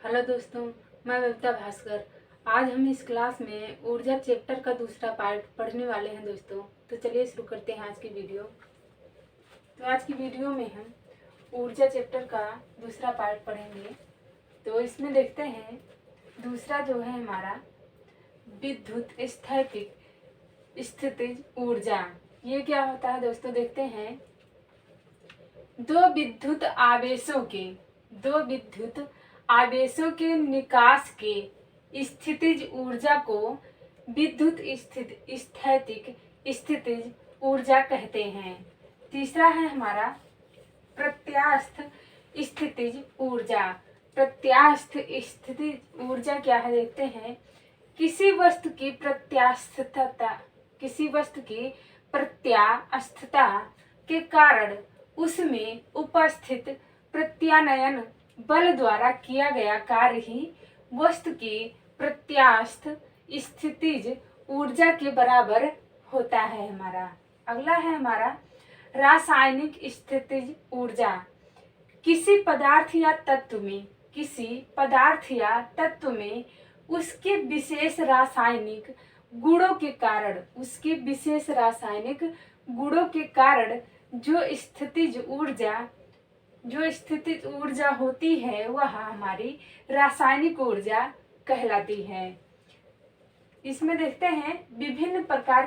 Hello दोस्तों, मैं बबीता भास्कर। आज हम इस क्लास में ऊर्जा चैप्टर का दूसरा पार्ट पढ़ने वाले हैं दोस्तों। तो चलिए शुरू करते हैं आज की वीडियो। तो आज की वीडियो में हम ऊर्जा चैप्टर का दूसरा पार्ट पढ़ेंगे। तो इसमें देखते हैं दूसरा जो है हमारा विद्युत स्थैतिक स्थितिज ऊर्जा। ये क्या होता है दोस्तों, देखते हैं। दो विद्युत आवेशों के निकास के स्थितिज ऊर्जा को विद्युत स्थैतिक स्थितिज ऊर्जा कहते हैं। तीसरा है हमारा प्रत्यास्थ स्थितिज ऊर्जा। प्रत्यास्थ स्थितिज ऊर्जा क्या है, देखते हैं। किसी वस्तु की प्रत्यास्थता के कारण उसमें उपस्थित प्रत्यानयन बल द्वारा किया गया कार्य ही वस्तु की प्रत्यास्थ स्थितिज ऊर्जा के बराबर होता है हमारा। अगला है हमारा रासायनिक स्थितिज ऊर्जा। किसी पदार्थ या तत्व में उसके विशेष रासायनिक गुणों के कारण जो स्थितिज ऊर्जा होती है वह हमारी रासायनिक ऊर्जा कहलाती है। इसमें देखते हैं विभिन्न प्रकार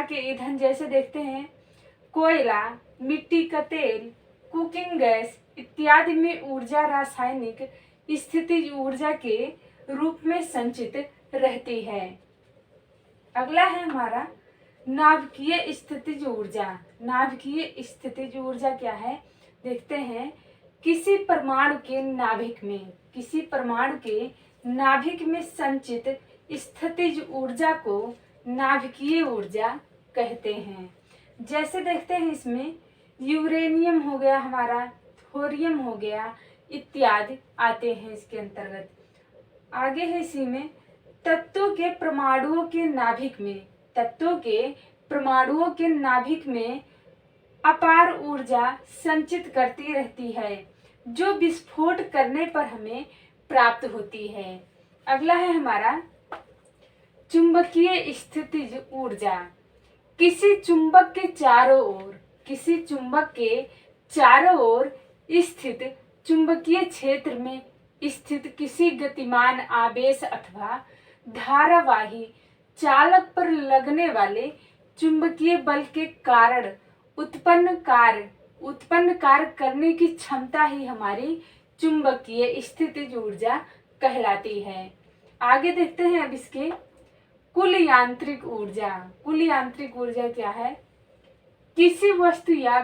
के ईंधन जैसे देखते हैं कोयला, मिट्टी का तेल, कुकिंग गैस इत्यादि में ऊर्जा रासायनिक स्थितिज ऊर्जा के रूप में संचित रहती है। अगला है हमारा नाभिकीय स्थितिज ऊर्जा। नाभिकीय स्थितिज ऊर्जा क्या है, देखते हैं। किसी परमाणु के नाभिक में संचित स्थितिज ऊर्जा को नाभिकीय ऊर्जा कहते हैं। जैसे देखते हैं इसमें यूरेनियम हो गया हमारा, थोरियम हो गया इत्यादि आते हैं इसके अंतर्गत। आगे है इसी में तत्वों के परमाणुओं के नाभिक में अपार ऊर्जा संचित करती रहती है जो विस्फोट करने पर हमें प्राप्त होती है। अगला है हमारा चुंबकीय स्थितिज ऊर्जा। किसी चुंबक के चारों ओर स्थित चुंबकीय क्षेत्र में स्थित किसी गतिमान आवेश अथवा धारावाही चालक पर लगने वाले चुंबकीय बल के कारण उत्पन्न कार्य करने की क्षमता ही हमारी चुंबकीय स्थितिज ऊर्जा कहलाती है। आगे देखते हैं अब इसके कुल यांत्रिक ऊर्जा। कुल यांत्रिक ऊर्जा क्या है, किसी वस्तु या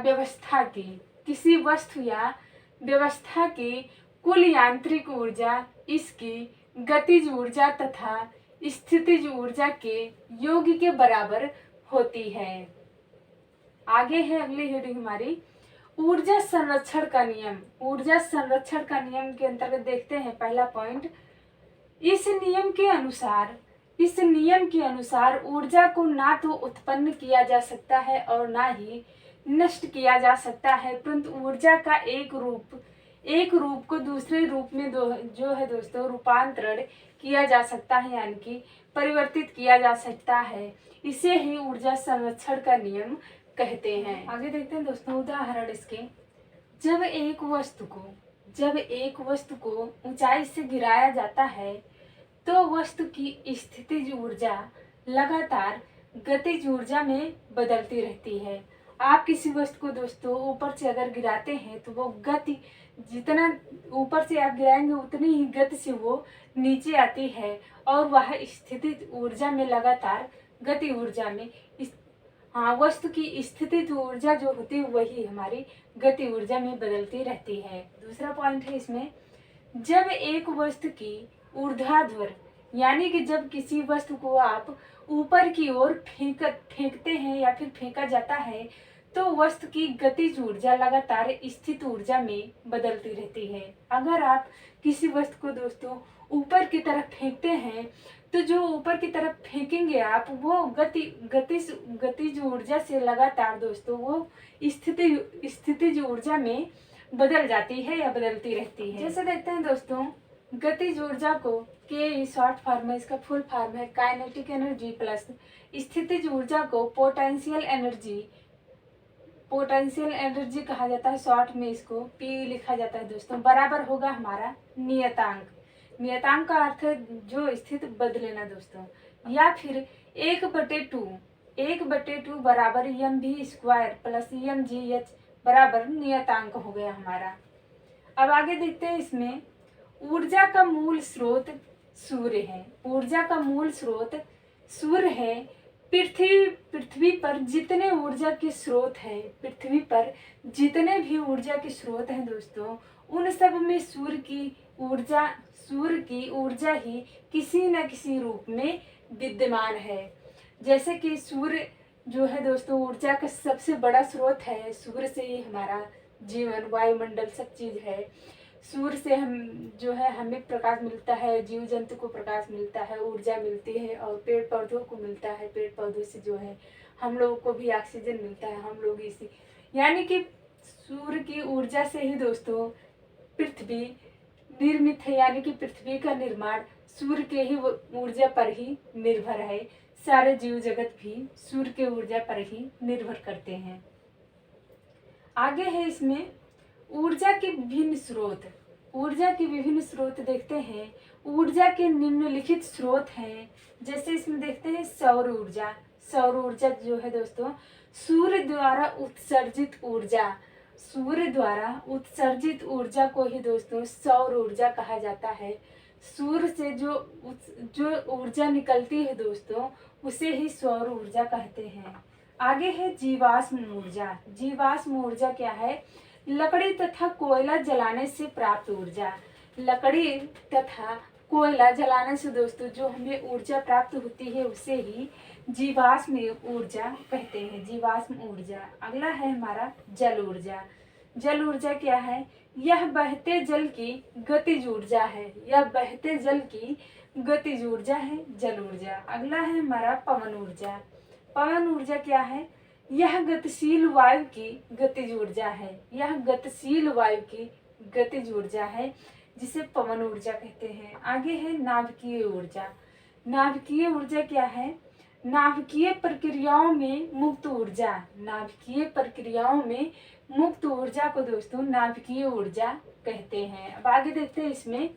व्यवस्था की कुल यांत्रिक ऊर्जा इसकी गतिज ऊर्जा तथा स्थितिज ऊर्जा के योग के बराबर होती है। आगे है अगली हेडिंग हमारी ऊर्जा संरक्षण का नियम। ऊर्जा संरक्षण का नियम के अंतर्गत देखते हैं पहला पॉइंट। इस नियम के अनुसार ऊर्जा को ना तो उत्पन्न किया जा सकता है और ना ही नष्ट किया जा सकता है, परंतु ऊर्जा का एक रूप को दूसरे रूप में जो है दोस्तों रूपांतरण किया जा सकता है, यानी कि परिवर्तित किया जा सकता है। इसे ही ऊर्जा संरक्षण का नियम कहते हैं। आगे देखते हैं दोस्तों उदाहरण इसके। जब एक वस्तु को ऊंचाई से गिराया जाता है तो वस्तु की स्थितिज ऊर्जा लगातार गतिज ऊर्जा में बदलती रहती है। आप किसी वस्तु को दोस्तों ऊपर से अगर गिराते हैं तो वो गति जितना ऊपर से आप गिराएंगे उतनी ही गति से वो नीचे आती है और वह स्थितिज ऊर्जा में लगातार गति ऊर्जा में वस्तु की स्थितिज ऊर्जा जो होती है वही हमारी गति ऊर्जा में बदलती रहती है। दूसरा पॉइंट है इसमें, जब एक वस्तु की ऊर्ध्वाधर यानी कि जब किसी वस्तु को आप ऊपर की ओर फेंकते हैं या फिर फेंका जाता है तो वस्तु की गतिज ऊर्जा लगातार स्थित ऊर्जा में बदलती रहती है। अगर आप किसी वस्तु को दोस्तों ऊपर की तरफ फेंकते हैं तो जो ऊपर की तरफ फेंकेंगे आप वो गतिज ऊर्जा से लगातार दोस्तों वो स्थितिज ऊर्जा में बदल जाती है या बदलती रहती है। जैसे देखते हैं दोस्तों, गतिज ऊर्जा को के शॉर्ट फॉर्म में, इसका फुल फॉर्म है काइनेटिक एनर्जी प्लस स्थितिज ऊर्जा को पोटेंशियल एनर्जी कहा जाता है। शॉर्ट में इसको पी लिखा जाता है दोस्तों। बराबर होगा हमारा नियतांक। नियतांक का अर्थ है जो स्थिति बदले ना दोस्तों। या फिर 1/2 बराबर mv² प्लस mgh बराबर नियतांक हो गया हमारा। अब आगे देखते हैं, इसमें ऊर्जा का मूल स्रोत सूर्य है। ऊर्जा का मूल स्रोत सूर्य है। पृथ्वी पर जितने ऊर्जा के स्रोत हैं, पृथ्वी पर जितने भी ऊर्जा के स्रोत हैं दोस्तों, उन सब में सूर्य की ऊर्जा ही किसी न किसी रूप में विद्यमान है। जैसे कि सूर्य जो है दोस्तों ऊर्जा का सबसे बड़ा स्रोत है। सूर्य से ही हमारा जीवन, वायुमंडल सब चीज है। सूर्य से हमें प्रकाश मिलता है, जीव जंतु को प्रकाश मिलता है, ऊर्जा मिलती है, और पेड़ पौधों को मिलता है। पेड़ पौधों से जो है हम लोगों को भी ऑक्सीजन मिलता है। हम लोग इसी यानी कि सूर्य की ऊर्जा से ही दोस्तों पृथ्वी निर्मित है। यानी कि पृथ्वी का निर्माण सूर्य के ही ऊर्जा पर ही निर्भर है। सारे जीव जगत भी सूर्य के ऊर्जा पर ही निर्भर करते हैं। आगे है इसमें ऊर्जा के विभिन्न स्रोत। ऊर्जा के विभिन्न स्रोत देखते हैं। ऊर्जा के निम्नलिखित स्रोत हैं। जैसे इसमें देखते हैं सौर ऊर्जा। सौर ऊर्जा जो है दोस्तों सूर्य द्वारा उत्सर्जित ऊर्जा को ही दोस्तों सौर ऊर्जा कहा जाता है। सूर्य से जो ऊर्जा निकलती है दोस्तों उसे ही सौर ऊर्जा कहते हैं। आगे है जीवाश्म ऊर्जा। जीवाश्म ऊर्जा क्या है? लकड़ी तथा कोयला जलाने से प्राप्त ऊर्जा। लकड़ी तथा कोयला जलाने से दोस्तों जो हमें ऊर्जा प्राप्त होती है उसे ही जीवाश्म ऊर्जा कहते हैं। जीवाश्म ऊर्जा। अगला है हमारा जल ऊर्जा। जल ऊर्जा क्या है? यह बहते जल की गतिज ऊर्जा है। यह बहते जल की गतिज ऊर्जा है जल ऊर्जा। अगला है हमारा पवन ऊर्जा। पवन ऊर्जा क्या है? यह गतिशील वायु की गतिज ऊर्जा है। यह गतिशील वायु की गतिज ऊर्जा है जिसे पवन ऊर्जा कहते हैं। आगे है नाभिकीय ऊर्जा। नाभिकीय ऊर्जा क्या है? नाभिकीय प्रक्रियाओं में मुक्त ऊर्जा। नाभिकीय प्रक्रियाओं में मुक्त ऊर्जा को दोस्तों नाभिकीय ऊर्जा कहते हैं। अब आगे देखते हैं इसमें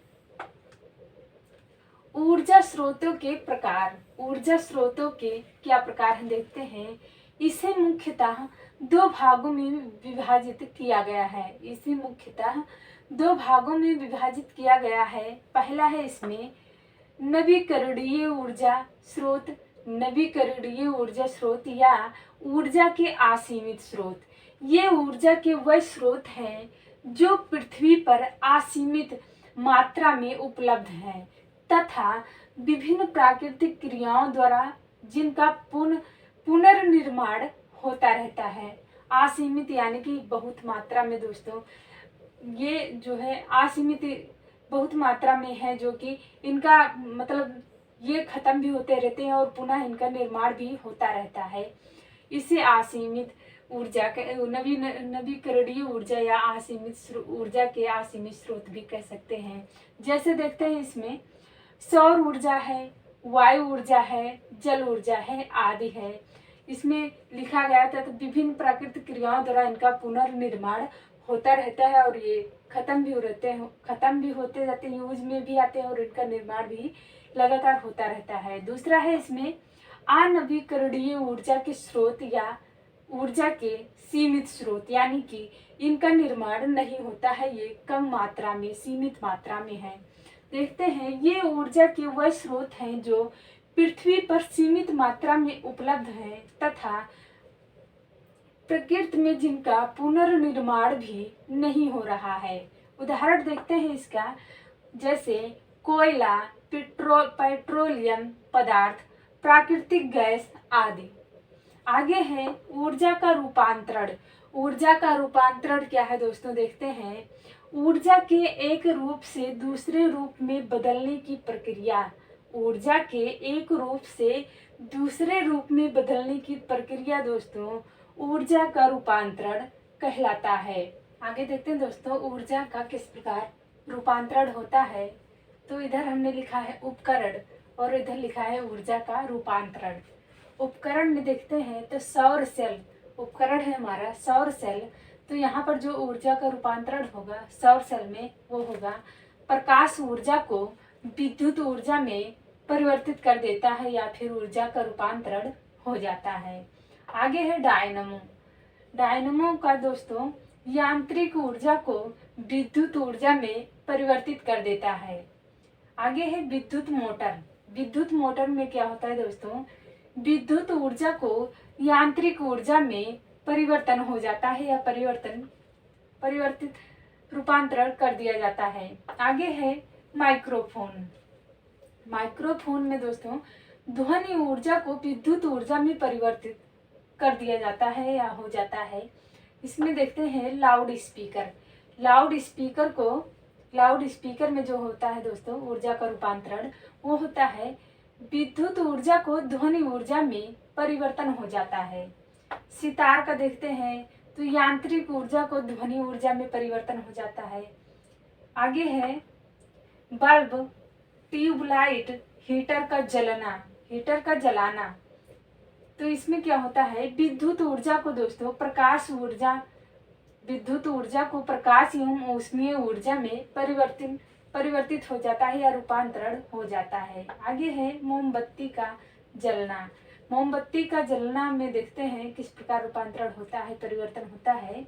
ऊर्जा स्रोतों के प्रकार। ऊर्जा स्रोतों के क्या प्रकार हैं देखते हैं। इसे मुख्यतः दो भागों में विभाजित किया गया है। पहला है इसमें नवीकरणीय ऊर्जा स्रोत। नवीकरणीय ऊर्जा स्रोत या ऊर्जा के असीमित स्रोत। ये ऊर्जा के वह स्रोत हैं जो पृथ्वी पर असीमित मात्रा में उपलब्ध हैं तथा विभिन्न प्राकृतिक क्रियाओं द्वारा जिनका पुनर्निर्माण होता रहता है। असीमित यानी कि बहुत मात्रा में दोस्तों, ये जो है असीमित बहुत मात्रा में है, जो कि इनका मतलब ये खत्म भी होते रहते हैं और पुनः इनका निर्माण भी होता रहता है। इसे असीमित ऊर्जा के नवीकरणीय ऊर्जा या असीमित ऊर्जा के असीमित स्रोत भी कह सकते हैं। जैसे देखते हैं इसमें सौर ऊर्जा है, वायु ऊर्जा है, जल ऊर्जा है आदि है। इसमें लिखा गया था तो विभिन्न प्राकृतिक क्रियाओं द्वारा इनका पुनर्निर्माण होता रहता है और ये खत्म भी होते जाते हैं, यूज में भी आते हैं और इनका निर्माण भी लगातार होता रहता है। दूसरा है इसमें अनवीकरणीय ऊर्जा के स्रोत या ऊर्जा के सीमित स्रोत, यानी कि इनका निर्माण नहीं होता है, ये कम मात्रा में सीमित मात्रा में है। देखते हैं ये ऊर्जा के वह स्रोत हैं जो पृथ्वी पर सीमित मात्रा में उपलब्ध हैं तथा प्रकृति में जिनका पुनर्निर्माण भी नहीं हो रहा है। उदाहरण देखते हैं इसका, जैसे कोयला, पेट्रोलियम पदार्थ, प्राकृतिक गैस आदि। आगे है ऊर्जा का रूपांतरण। ऊर्जा का रूपांतरण क्या है दोस्तों देखते हैं। ऊर्जा के एक रूप से दूसरे रूप में बदलने की प्रक्रिया। ऊर्जा के एक रूप से दूसरे रूप में बदलने की प्रक्रिया दोस्तों ऊर्जा का रूपांतरण कहलाता है। आगे देखते हैं दोस्तों ऊर्जा का किस प्रकार रूपांतरण होता है। तो इधर हमने लिखा है उपकरण और इधर लिखा है ऊर्जा का रूपांतरण। उपकरण में देखते हैं तो सौर सेल उपकरण है हमारा सौर सेल। तो यहाँ पर जो ऊर्जा का रूपांतरण होगा सौर सेल में वो होगा प्रकाश ऊर्जा को विद्युत ऊर्जा में परिवर्तित कर देता है या फिर ऊर्जा का रूपांतरण हो जाता है। आगे है डायनमो। डायनमो का दोस्तों यांत्रिक ऊर्जा को विद्युत ऊर्जा में परिवर्तित कर देता है। आगे है विद्युत मोटर। विद्युत मोटर में क्या होता है दोस्तों, विद्युत ऊर्जा को यांत्रिक ऊर्जा में परिवर्तन हो जाता है या परिवर्तित रूपांतरण कर दिया जाता है। आगे है माइक्रोफोन। माइक्रोफोन में दोस्तों ध्वनि ऊर्जा को विद्युत ऊर्जा में परिवर्तित कर दिया जाता है या हो जाता है। इसमें देखते हैं लाउड स्पीकर। लाउड स्पीकर में जो होता है दोस्तों ऊर्जा का रूपांतरण वो होता है विद्युत ऊर्जा को ध्वनि ऊर्जा में परिवर्तन हो जाता है। सितार का देखते हैं तो यांत्रिक ऊर्जा को ध्वनि ऊर्जा में परिवर्तन हो जाता है। आगे है बल्ब, ट्यूबलाइट, हीटर का जलाना। तो इसमें क्या होता है विद्युत ऊर्जा को दोस्तों विद्युत ऊर्जा को प्रकाश एवं ऊष्मीय ऊर्जा में परिवर्तित हो जाता है या रूपांतरण हो जाता है। आगे है मोमबत्ती का जलना। मोमबत्ती का जलना में देखते हैं किस प्रकार रूपांतरण होता है परिवर्तन होता है।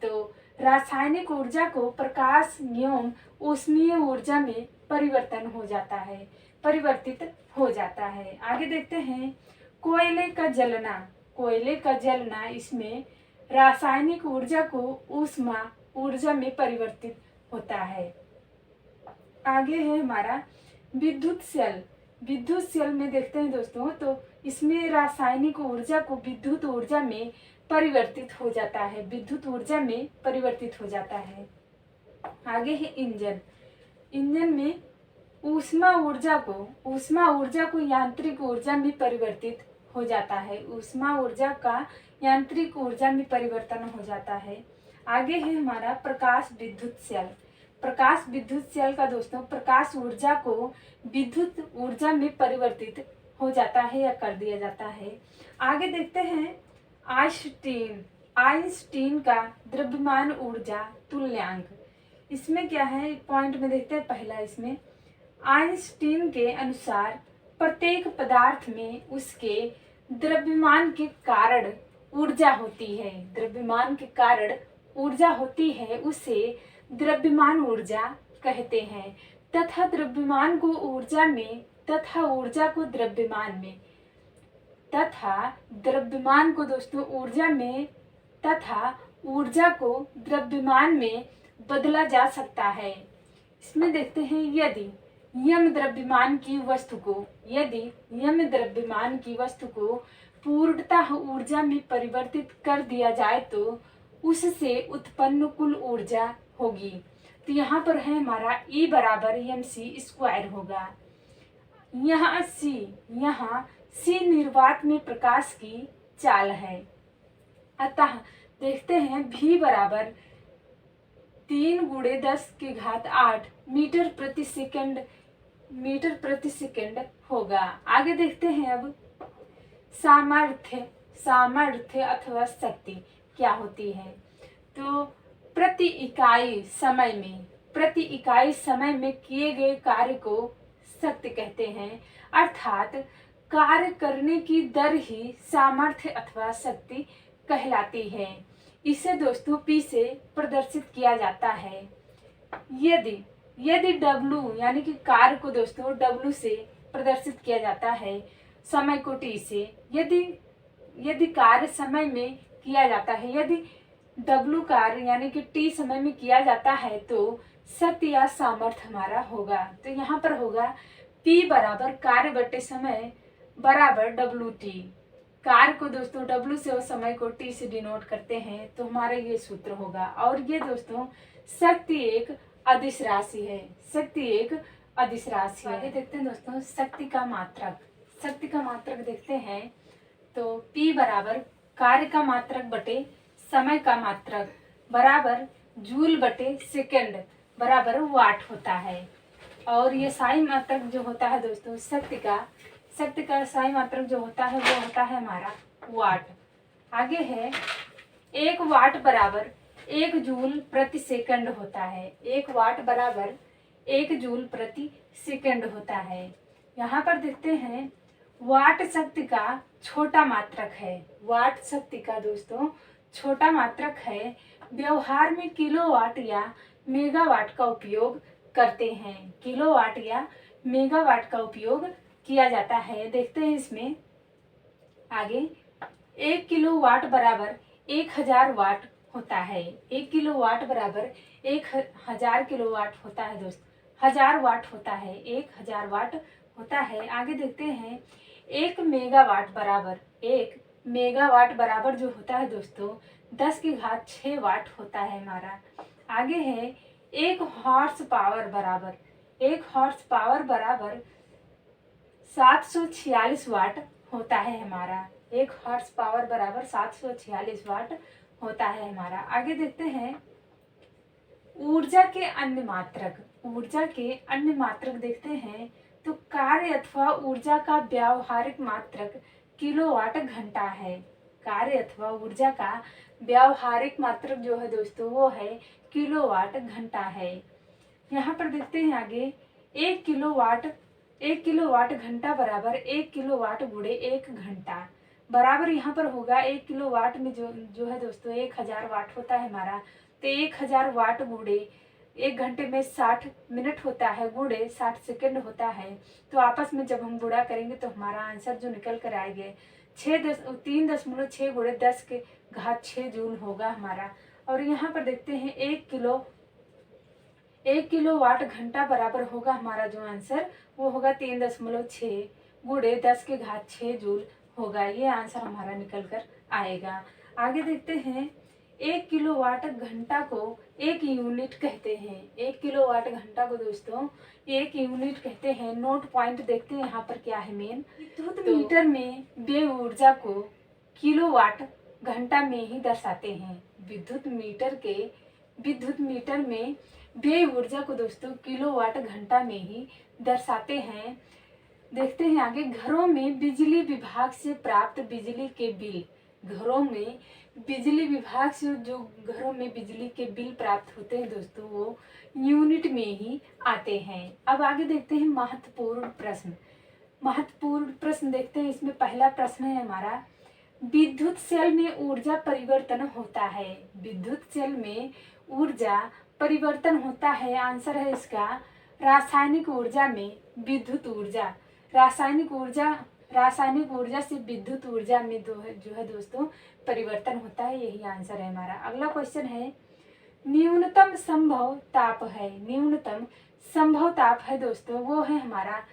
तो रासायनिक ऊर्जा को प्रकाश एवं ऊष्मीय ऊर्जा में परिवर्तित हो जाता है। आगे देखते हैं कोयले का जलना इसमें रासायनिक ऊर्जा को ऊष्मा ऊर्जा में परिवर्तित होता है। आगे है हमारा विद्युत सेल में देखते हैं दोस्तों तो इसमें रासायनिक ऊर्जा को विद्युत ऊर्जा में परिवर्तित हो जाता है। आगे है इंजन में ऊष्मा ऊर्जा को यांत्रिक ऊर्जा में परिवर्तित हो जाता है। ऊष्मा ऊर्जा का यांत्रिक ऊर्जा में परिवर्तन हो जाता है। आगे है हमारा प्रकाश विद्युत सेल का दोस्तों प्रकाश ऊर्जा को विद्युत ऊर्जा में परिवर्तित हो जाता है या कर दिया जाता है। आगे देखते हैं आइंस्टीन का द्रव्यमान ऊर्जा तुल्यांक। इसमें क्या है पॉइंट में देखते हैं पहला इसमें आइंस्टीन के अनुसार प्रत्येक पदार्थ में उसके द्रव्यमान के कारण ऊर्जा होती है उसे द्रव्यमान ऊर्जा कहते हैं तथा द्रव्यमान को ऊर्जा में तथा ऊर्जा को द्रव्यमान में तथा द्रव्यमान को दोस्तों ऊर्जा में तथा ऊर्जा को द्रव्यमान में बदला जा सकता है। इसमें देखते हैं यदि यम द्रव्यमान की वस्तु को पूर्णतः ऊर्जा में परिवर्तित कर दिया जाए तो उससे उत्पन्न कुल ऊर्जा होगी। तो यहाँ पर है हमारा E बराबर mc² होगा। यहाँ C निर्वात में प्रकाश की चाल है। अतः देखते हैं V बराबर 3 × 10⁸ मीटर प्रति सेकंड होगा। आगे देखते हैं अब सामर्थ्य अथवा शक्ति क्या होती है। तो प्रति इकाई समय में किए गए कार्य को शक्ति कहते हैं। अर्थात कार्य करने की दर ही सामर्थ्य अथवा शक्ति कहलाती है। इसे दोस्तों P से प्रदर्शित किया जाता है। यदि W यानी कि कार्य को दोस्तों W से प्रदर्शित किया जाता है, समय को T से। यदि कार्य समय में किया जाता है, यदि W कार्य यानी कि T समय में किया जाता है तो शक्ति या सामर्थ्य हमारा होगा। तो यहाँ पर होगा P बराबर कार्य बटे समय बराबर WT। कार्य को दोस्तों W से और समय को T से डिनोट करते हैं तो हमारा ये सूत्र होगा। और ये दोस्तों शक्ति एक अदिश राशि है। आगे देखते हैं दोस्तों शक्ति का मात्रक देखते हैं तो P बराबर कार्य का मात्रक बटे समय का मात्रक बराबर जूल बटे सेकंड बराबर वाट होता है। और ये साई मात्रक जो होता है दोस्तों शक्ति का साई मात्रक जो होता है वो होता है हमारा वाट। आगे है 1 वाट बराबर 1 जूल प्रति सेकंड होता है। 1 वाट बराबर 1 जूल प्रति सेकंड होता है। यहाँ पर देखते हैं वाट शक्ति का छोटा मात्रक है। वाट शक्ति का दोस्तों छोटा मात्रक है। व्यवहार में किलोवाट या मेगावाट का उपयोग करते हैं। किलोवाट या मेगावाट का उपयोग किया जाता है। देखते हैं इसमें आगे 1 किलोवाट बराबर 1000 वाट होता है। 1 किलोवाट बराबर 1000 किलोवाट होता है दोस्तों। 1000 वाट होता है, 1000 वाट होता है। आगे देखते हैं 1 मेगावाट बराबर जो होता है दोस्तों 10 की घात 6 वाट होता है हमारा। आगे है 1 हॉर्स पावर बराबर 746 वाट होता है हमारा। 1 हॉर्स पावर बराबर 746 वाट होता है हमारा। आगे देखते हैं ऊर्जा के अन्य मात्रक देखते हैं तो कार्य अथवा ऊर्जा का व्यावहारिक मात्रक किलोवाट घंटा है। कार्य अथवा ऊर्जा का व्यावहारिक मात्रक जो है दोस्तों वो है किलोवाट घंटा है। यहाँ पर देखते हैं आगे 1 किलोवाट घंटा बराबर 1 किलोवाट गुणे 1 घंटा बराबर यहाँ पर होगा 1 किलोवाट में जो है दोस्तों 1000 वाट होता है हमारा। तो 1000 वाट गुणे 1 घंटे में 60 मिनट होता है गुणे 60 सेकंड होता है। तो आपस में जब हम गुणा करेंगे तो हमारा आंसर जो निकल कर आएंगे 3.6 गुणे 10 के घात 6 जूल होगा हमारा। और यहाँ पर देखते हैं 1 किलोवाट घंटा बराबर होगा हमारा जो आंसर वो होगा 3.6 गुणे 10 के घात 6 जूल होगा। ये आंसर हमारा निकल कर आएगा। आगे देखते हैं 1 किलोवाट घंटा को 1 यूनिट कहते हैं। 1 किलोवाट घंटा को दोस्तों 1 यूनिट कहते हैं। नोट पॉइंट देखते हैं यहाँ पर क्या है मेन। विद्युत मीटर में व्यय ऊर्जा को किलोवाट घंटा में ही दर्शाते हैं। विद्युत मीटर में व्यय ऊर्जा को दोस्तों किलोवाट घंटा में ही दर्शाते हैं। देखते हैं आगे घरों में बिजली विभाग से प्राप्त बिजली के बिल। घरों में बिजली विभाग से जो घरों में बिजली के बिल प्राप्त होते हैं दोस्तों वो यूनिट में ही आते हैं। अब आगे देखते हैं महत्वपूर्ण प्रश्न देखते हैं। इसमें पहला प्रश्न है हमारा विद्युत सेल में ऊर्जा परिवर्तन होता है। विद्युत सेल में ऊर्जा परिवर्तन होता है। आंसर है इसका रासायनिक ऊर्जा में विद्युत ऊर्जा। रासायनिक ऊर्जा से विद्युत ऊर्जा में जो है दोस्तों परिवर्तन होता है। यही आंसर है हमारा। अगला क्वेश्चन है न्यूनतम संभव ताप है दोस्तों वो है हमारा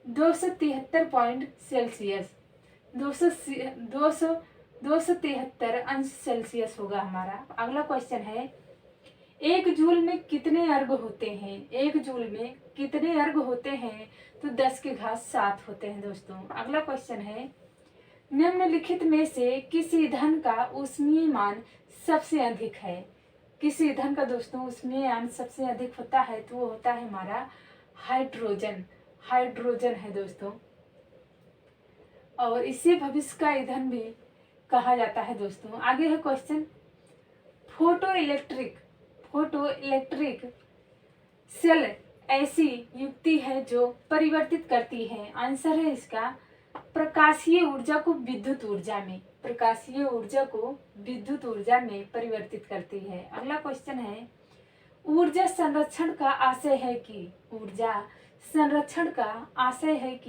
273 सेल्सियस 273 अंश सेल्सियस होगा हमारा। अगला क्वेश्चन है 1 जूल में कितने अर्घ होते हैं। 1 जूल में कितने अर्घ होते हैं तो 10 के घात 7 होते हैं दोस्तों। अगला क्वेश्चन है निम्नलिखित में से किस ईंधन का ऊष्मीय मान सबसे अधिक है। किस ईंधन का दोस्तों ऊष्मीय मान सबसे अधिक होता है तो वो होता है हमारा हाइड्रोजन है दोस्तों। और इसे भविष्य का ईंधन भी कहा जाता है दोस्तों। आगे है क्वेश्चन फोटो इलेक्ट्रिक सेल ऐसी युक्ति है जो परिवर्तित करती है। आंसर है इसका प्रकाशीय ऊर्जा को विद्युत ऊर्जा में परिवर्तित करती है। अगला क्वेश्चन है ऊर्जा संरक्षण का आशय है कि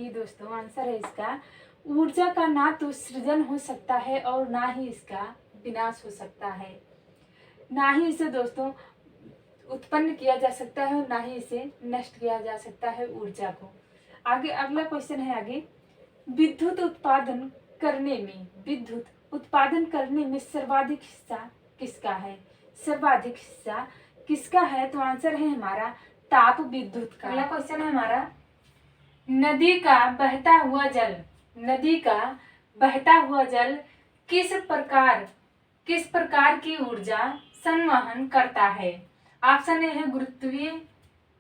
दोस्तों आंसर है इसका ऊर्जा का ना तो सृजन हो सकता है और ना ही इसका विनाश हो सकता है। ना ही इसे दोस्तों उत्पन्न किया जा सकता है और ना ही इसे नष्ट किया जा सकता है ऊर्जा को। आगे अगला क्वेश्चन है आगे विद्युत उत्पादन करने में सर्वाधिक हिस्सा किसका है तो आंसर है हमारा ताप विद्युत का। अगला क्वेश्चन है हमारा नदी का बहता हुआ जल किस प्रकार की ऊर्जा संवहन करता है। ऑप्शन ए है गुरुत्वीय,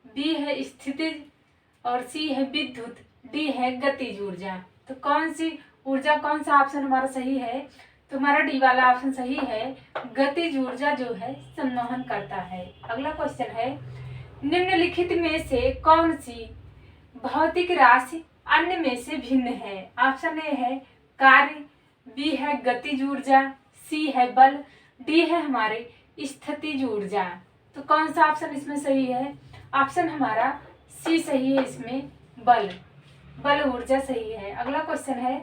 बी है स्थितिज और सी है विद्युत, डी है गतिज ऊर्जा। तो कौन सी ऊर्जा, कौन सा ऑप्शन हमारा सही है? तो हमारा डी वाला ऑप्शन सही है, गतिज ऊर्जा जो है संवहन करता है। अगला क्वेश्चन है, निम्नलिखित में से कौन सी भौतिक राशि अन्य में से भिन्न है? ऑप्शन ए है कार्य, बी है गतिज ऊर्जा, सी है बल, डी है हमारे स्थितिज ऊर्जा। तो कौन सा ऑप्शन इसमें सही है? ऑप्शन हमारा सी सही है, इसमें बल ऊर्जा सही है। अगला क्वेश्चन है,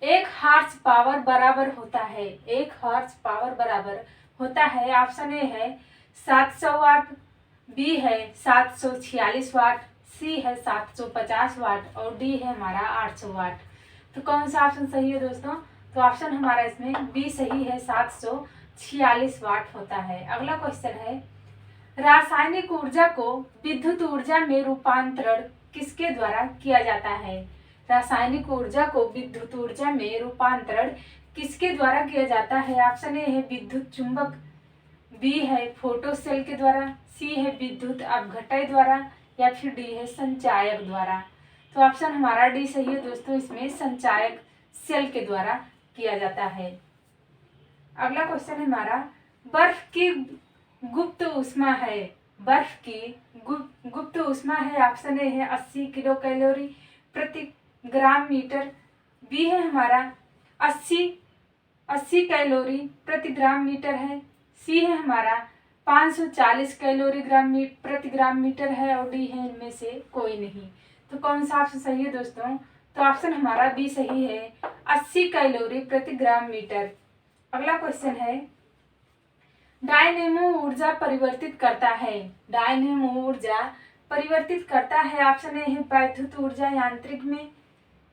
एक हॉर्स पावर बराबर होता है, एक हॉर्स पावर बराबर होता है। ऑप्शन ए है 700 वाट, बी है 746 वाट, सी है 750 वाट और डी है हमारा 800 वाट। तो कौन सा ऑप्शन सही है दोस्तों? तो ऑप्शन हमारा इसमें बी सही है, 746 वाट होता है। अगला क्वेश्चन है, रासायनिक ऊर्जा को विद्युत ऊर्जा में रूपांतरण किसके द्वारा किया जाता है? रासायनिक ऊर्जा को विद्युत ऊर्जा में रूपांतरण किसके द्वारा किया जाता है? ऑप्शन ए है विद्युत चुंबक, बी है फोटो सेल के द्वारा, सी है विद्युत अपघटय द्वारा या फिर डी है संचायक द्वारा। तो ऑप्शन हमारा डी सही है दोस्तों, इसमें संचायक सेल के द्वारा किया जाता है। अगला क्वेश्चन है हमारा, बर्फ की गुप्त ऊष्मा है, बर्फ की गुप्त ऊष्मा है। ऑप्शन ए है 80 किलो कैलोरी प्रति ग्राम मीटर, बी है हमारा 80 कैलोरी प्रति ग्राम मीटर है, सी है हमारा 540 कैलोरी प्रति ग्राम मीटर है और डी है इनमें से कोई नहीं। तो कौन सा ऑप्शन सही है दोस्तों? तो ऑप्शन हमारा बी सही है, 80 कैलोरी प्रति ग्राम मीटर। अगला क्वेश्चन है, डायनेमो ऊर्जा परिवर्तित करता है, डायनेमो ऊर्जा परिवर्तित करता है। ऑप्शन ए है वैद्युत ऊर्जा यांत्रिक में,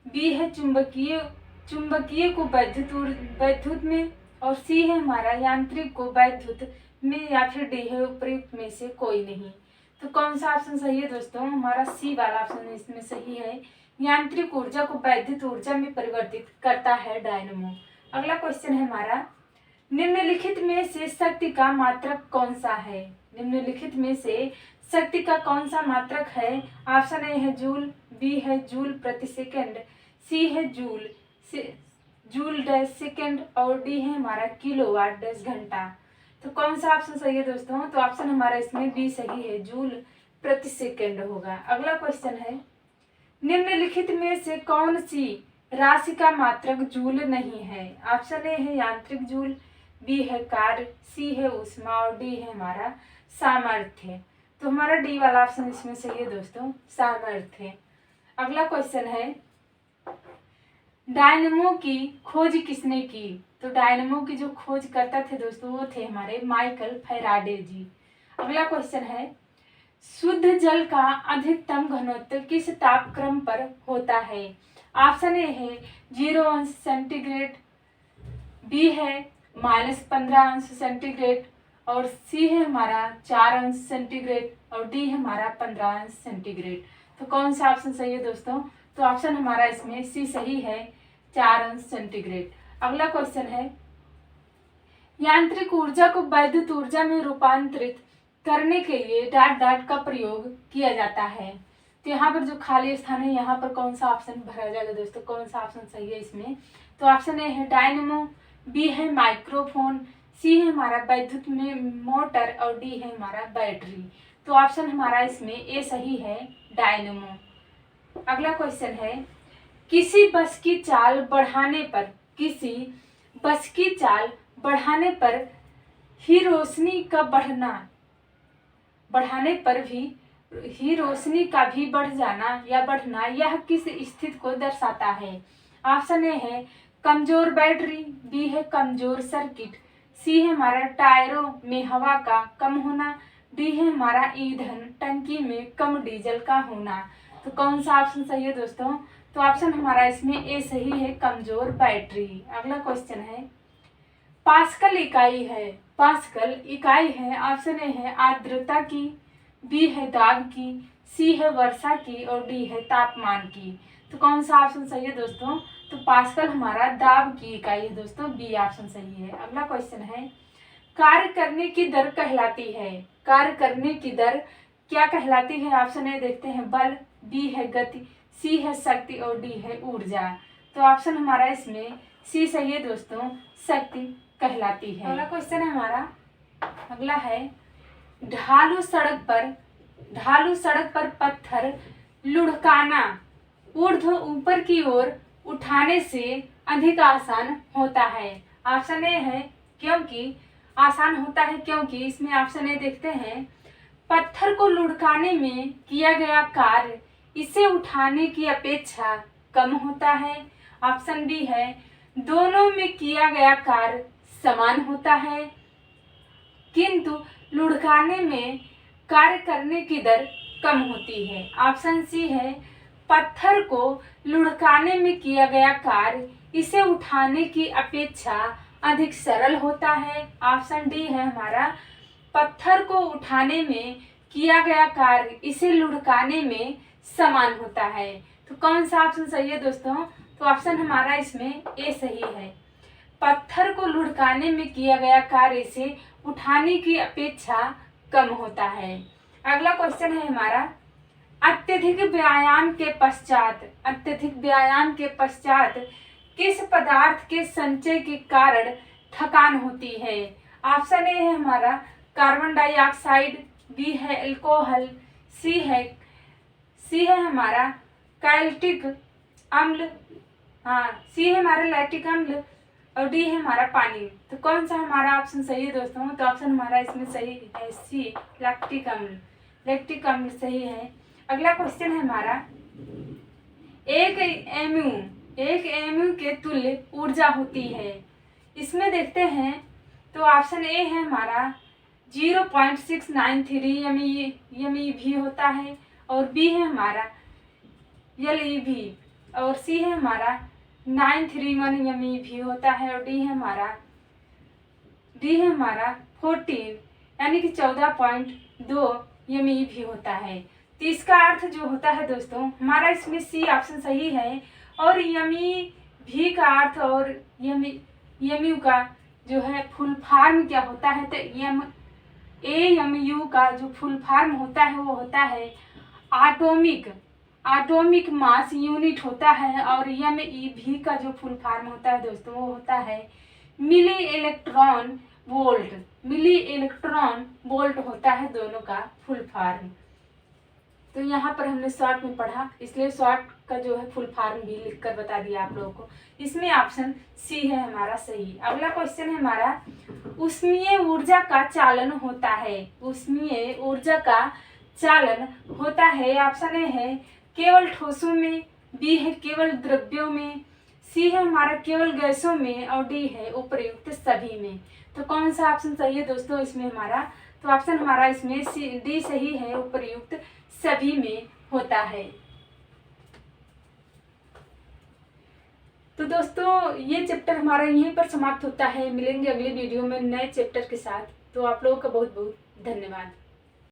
बी है चुंबकीय को वैद्युत में और सी है हमारा यांत्रिक को वैद्युत में या फिर डी है उपयुक्त में से कोई नहीं। तो कौन सा ऑप्शन सही है दोस्तों? हमारा सी वाला ऑप्शन इसमें सही है, यांत्रिक ऊर्जा को वैद्युत ऊर्जा में परिवर्तित करता है डायनेमो। अगला क्वेश्चन है हमारा, निम्नलिखित में से शक्ति का मात्रक कौन सा है? निम्नलिखित में से शक्ति का कौन सा मात्रक है? ऑप्शन ए है जूल, बी है जूल प्रति सेकंड, सी है जूल डैश सेकंड और डी है हमारा किलोवाट डैश घंटा। तो कौन सा ऑप्शन सही है दोस्तों? तो ऑप्शन हमारा इसमें बी सही है, जूल प्रति सेकंड होगा। अगला क्वेश्चन है, निम्नलिखित में से कौन सी राशि का मात्रक जूल नहीं है? ऑप्शन ए है यांत्रिक जूल, बी है कार्य, सी है ऊष्मा और डी है हमारा सामर्थ्य। तो हमारा डी वाला ऑप्शन इसमें सही है दोस्तों, सामर्थ्य। अगला क्वेश्चन है, डायनेमो की खोज किसने की? तो डायनेमो की जो खोज करता थे दोस्तों वो थे हमारे माइकल फैराडे जी। अगला क्वेश्चन है, शुद्ध जल का अधिकतम घनत्व किस तापक्रम पर होता है? ऑप्शन ए है 0 अंश सेंटीग्रेड, बी है -15 अंश सेंटीग्रेड और सी है हमारा 4 अंश सेंटीग्रेड और डी है हमारा 15 अंश सेंटीग्रेड। तो कौन सा ऑप्शन सही है दोस्तों? तो ऑप्शन हमारा इसमें सी सही है, 4 अंश सेंटीग्रेड। अगला क्वेश्चन है, यांत्रिक ऊर्जा को वैद्युत ऊर्जा में रूपांतरित करने के लिए डॉट डॉट का प्रयोग किया जाता है। तो यहाँ पर जो खाली स्थान है यहाँ पर कौन सा ऑप्शन भरा जाएगा दोस्तों? कौन सा ऑप्शन सही है इसमें? तो ऑप्शन ए है डायनेमो, बी है माइक्रोफोन, सी है हमारा वैद्युत में मोटर और डी है हमारा बैटरी। तो ऑप्शन हमारा इसमें ए सही है, डायनेमो। अगला क्वेश्चन है, किसी बस की चाल बढ़ाने पर ही रोशनी का भी बढ़ जाना या बढ़ना यह किस स्थिति को दर्शाता है? ऑप्शन ए है कमजोर बैटरी, बी है कमजोर सर्किट, सी है हमारा टायरों में हवा का कम होना, डी है हमारा ईंधन टंकी में कम डीजल का होना। तो कौन सा ऑप्शन सही है दोस्तों? तो ऑप्शन हमारा इसमें ए सही है, कमजोर बैटरी। अगला क्वेश्चन है, पास्कल इकाई है। ऑप्शन ए है आर्द्रता की, बी है दाब की, सी है वर्षा की और डी है तापमान की। तो कौन सा ऑप्शन सही है दोस्तों? तो पास्कल हमारा दाब की इकाई है दोस्तों, बी ऑप्शन सही है। अगला क्वेश्चन है, कार्य करने की दर कहलाती है। कार्य करने की दर क्या कहलाती है? ऑप्शन ए देखते हैं, बल, बी है गति, सी है शक्ति और डी है ऊर्जा। तो ऑप्शन हमारा इसमें सी सही है दोस्तों, शक्ति कहलाती है। अगला क्वेश्चन है हमारा, अगला है, ढालू सड़क पर पत्थर लुढ़काना ऊर्ध्व ऊपर की ओर उठाने से अधिक आसान होता है। ऑप्शन ए है क्योंकि आसान होता है, क्योंकि इसमें ऑप्शन ए देखते हैं, पत्थर को लुढ़काने में किया गया कार्य इसे उठाने की अपेक्षा कम होता है। ऑप्शन बी है, दोनों में किया गया कार्य समान होता है किंतु लुढ़काने में कार्य करने की दर कम होती है। ऑप्शन सी है, पत्थर को लुढ़काने में किया गया कार्य इसे उठाने की अपेक्षा अधिक सरल होता है। ऑप्शन डी है हमारा, पत्थर को उठाने में किया गया कार्य इसे लुढ़काने में समान होता है। तो कौन सा ऑप्शन सही है दोस्तों? तो ऑप्शन हमारा इसमें ए सही है, पत्थर को लुढ़काने में किया गया कार्य इसे उठाने की अपेक्षा कम होता है। अगला क्वेश्चन है हमारा, अत्यधिक व्यायाम के पश्चात किस पदार्थ के संचय के कारण थकान होती है? ऑप्शन ए है हमारा, कार्बन डाइऑक्साइड, बी है अल्कोहल, सी है हमारा लैक्टिक अम्ल, सी है हमारा लैक्टिक अम्ल और डी है हमारा पानी। तो कौन सा हमारा ऑप्शन सही है दोस्तों? तो ऑप्शन हमारा इसमें सही है सी, लैक्टिक अम्ल सही है। अगला क्वेश्चन है हमारा, एक एमयू के तुल्य ऊर्जा होती है। इसमें देखते हैं, तो ऑप्शन ए है हमारा 0.693 एमईवी होता है और बी है हमारा एलईवी और सी है हमारा 931 एमईवी होता है और डी है हमारा 14 यानी कि 14.2 एमईवी होता है। तो इसका अर्थ जो होता है दोस्तों हमारा इसमें सी ऑप्शन सही है और एमईवी का अर्थ और एमयू का जो है फुल फॉर्म क्या होता है? तो एमयू का जो फुल फॉर्म होता है वो होता है एटॉमिक मास यूनिट होता है और एमईवी का जो फुल फॉर्म होता है दोस्तों वो होता है मिली इलेक्ट्रॉन वोल्ट होता है दोनों का फुल फॉर्म। तो यहाँ पर हमने शॉर्ट में पढ़ा, इसलिए शॉर्ट का जो है फुल फॉर्म भी लिखकर बता दिया आप लोगों को। इसमें ऑप्शन सी है हमारा सही। अगला क्वेश्चन है हमारा, ऊष्मीय ऊर्जा का चालन होता है। ऑप्शन ए है केवल ठोसों में, बी है केवल द्रव्यों में, सी है हमारा केवल गैसों में और डी है उपर्युक्त सभी में। तो कौन सा ऑप्शन सही है दोस्तों इसमें हमारा? तो ऑप्शन हमारा इसमें डी सही है, उपर्युक्त सभी में होता है। तो दोस्तों ये चैप्टर हमारा यहीं पर समाप्त होता है। मिलेंगे अगले वीडियो में नए चैप्टर के साथ। तो आप लोगों का बहुत बहुत धन्यवाद।